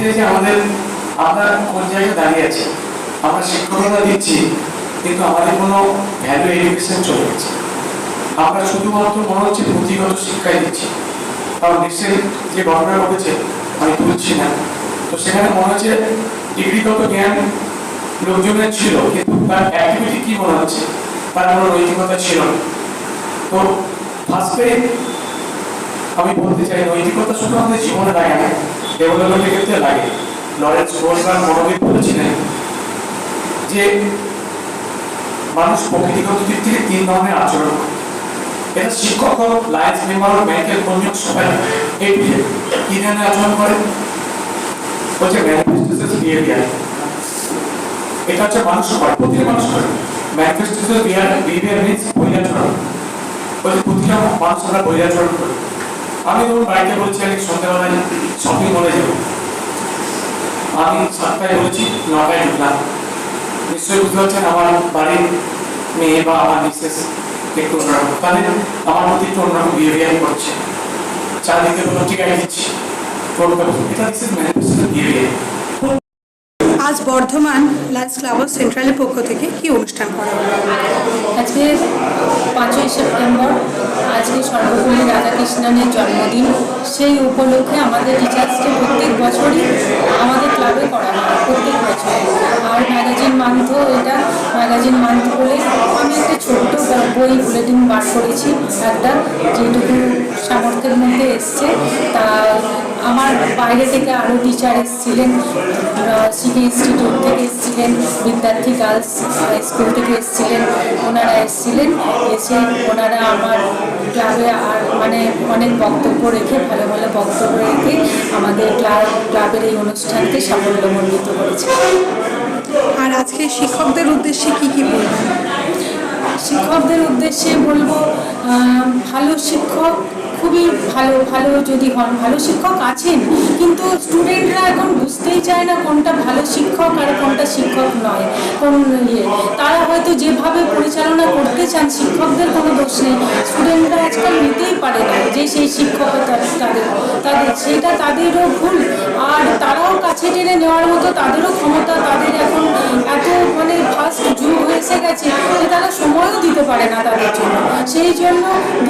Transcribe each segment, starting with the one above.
চাই যে আমরা কোন জায়গায় দাঁড়িয়ে আছি। আমরা শিক্ষকতা দিচ্ছি, কিন্তু আমাদের কোনো ভ্যালু এডুকেশন চলে গেছে। আমরা শুধুমাত্র মনে হচ্ছে পুঁথিগত শিক্ষাই দিচ্ছি। কারণ রিসেন্ট যে ঘটনা ঘটেছে আমি তুলছি না, তো সেখানে মনে হচ্ছে ডিগ্রিগত জ্ঞান লোকজনের ছিল, কিন্তু তার অ্যাক্টিভিটি কি মনে হচ্ছে, তার কোনো নৈতিকতা ছিল না। তো ফার্স্টে আমি বলতে চাই, নৈতিকতা শুধু আমাদের জীবনে লাগে না, ডেভেলপমেন্টের ক্ষেত্রে লাগে। লরেন্স রোজগার মনোবিদ বলেছিলেন যে মানুষ প্রকৃতিগত দিক থেকে 3 ধরনের আচরণ করে। এটা শিক্ষক হোক, লাইন্স মেম্বার হোক, ব্যাংকের কর্মী হোক, সবাই এই কি ধরনের আচরণ করে হচ্ছে ম্যানিফেস্টেশন বিহেভিয়ার। এটা হচ্ছে মানুষ করে, প্রতিটা মানুষ করে। ম্যানিফেস্টেশন বিহেভিয়ার মিন্স বৈরাচরণ। বলছে প্রতিটা মানুষ আমরা বৈরাচরণ করি। আমি যখন বাড়িতে বলছি আমি সন্ধ্যাবেলায় শপিং মলে যাবো, আমি 7টায় বলেছি 9টায় ঢুকলাম। নিশ্চয়ই বুঝতে পারছেন আমার বাড়ির মেয়ে বা আমার মিসেস একটু অন্যরকম, তাহলে আমার প্রতি একটু অন্যরকম বিহেভিয়ার করছে। চারদিকে কোনো টিকাই দিচ্ছি, এটা দিচ্ছে ম্যানিফেস্টেশন বিহেভিয়ার। আজ বর্ধমান লায়ন্স ক্লাব অফ সেন্ট্রালের পক্ষ থেকে কি অনুষ্ঠান করা হলো? আজকে 5ই সেপ্টেম্বর, আজকে সর্বপল্লী রাধাকৃষ্ণনের জন্মদিন। সেই উপলক্ষে আমাদের টিচার্স ডে প্রত্যেক বছরই আমাদের ক্লাবে করা হয়, প্রত্যেক বছর। আর ম্যাগাজিন মান্থ, এটা ম্যাগাজিন মান্থ বলে আমি একটা ছোট্ট বই বুলেটিন বার করেছি, একটা যেটুকু সামর্থ্যের মধ্যে এসছে। তা আমার বাইরে থেকে আরও টিচার এসেছিলেন, সিকে ইনস্টিটিউট থেকে এসেছিলেন, বিদ্যার্থী গার্লস স্কুল থেকে এসেছিলেন, ওনারা এসেছিলেন। এসে ওনারা আমার ক্লাবে আর মানে অনেক বক্তব্য রেখে, ভালো ভালো বক্তব্য রেখে আমাদের ক্লাবের এই অনুষ্ঠানকে সাফল্যমণ্ডিত করেছে। আর আজকে শিক্ষকদের উদ্দেশ্যে কি কি বলবেন? শিক্ষকদের উদ্দেশ্যে বলবো, ভালো শিক্ষক খুবই ভালো যদি হন, ভালো শিক্ষক আছেন, কিন্তু স্টুডেন্টরা এখন বুঝতেই চায় না কোনটা ভালো শিক্ষক আর কোনটা শিক্ষক নয়। কোন তারা হয়তো যেভাবে পরিচালনা করতে চান, শিক্ষকদের কোনো দোষ নেই, স্টুডেন্টরা আজকাল নিতেই পারে না যে সেই শিক্ষকতা তাদের সেটা তাদেরও ভুল। আর তারাও কাছে টেনে নেওয়ার মতো তাদেরও ক্ষমতা, তাদের এখন এত মানে ফাস্ট যুগ এসে গেছে যে তারা সময়ও দিতে পারে না তাদের জন্য। সেই জন্য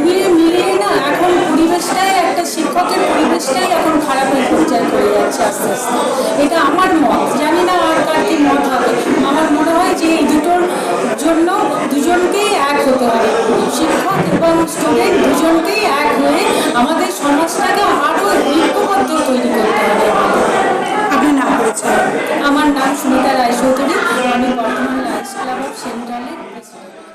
দুয়ে মিলিয়ে না এখন পরিবেশটাই, একটা শিক্ষকের পরিবেশটাই এখন খারাপের পর্যায়ে করে যাচ্ছে আস্তে আস্তে। এটা আমার মত, জানি না আর কার কি মত হবে। আমার মনে হয় যে এই দুটোর জন্য দুজনকেই এক হতে হবে, শিক্ষক এবং স্টুডেন্ট দুজনকেই এক হয়ে আমাদের সমাজটাকে আরও ঐক্যবদ্ধ তৈরি করতে হবে। আপনার নাম পরিচয়? আমার নাম সুমিতা রায়চৌধুরী, আমি বর্তমান লায়ন্স ক্লাব অফ সেন্ট্রালের প্রেসিডেন্ট।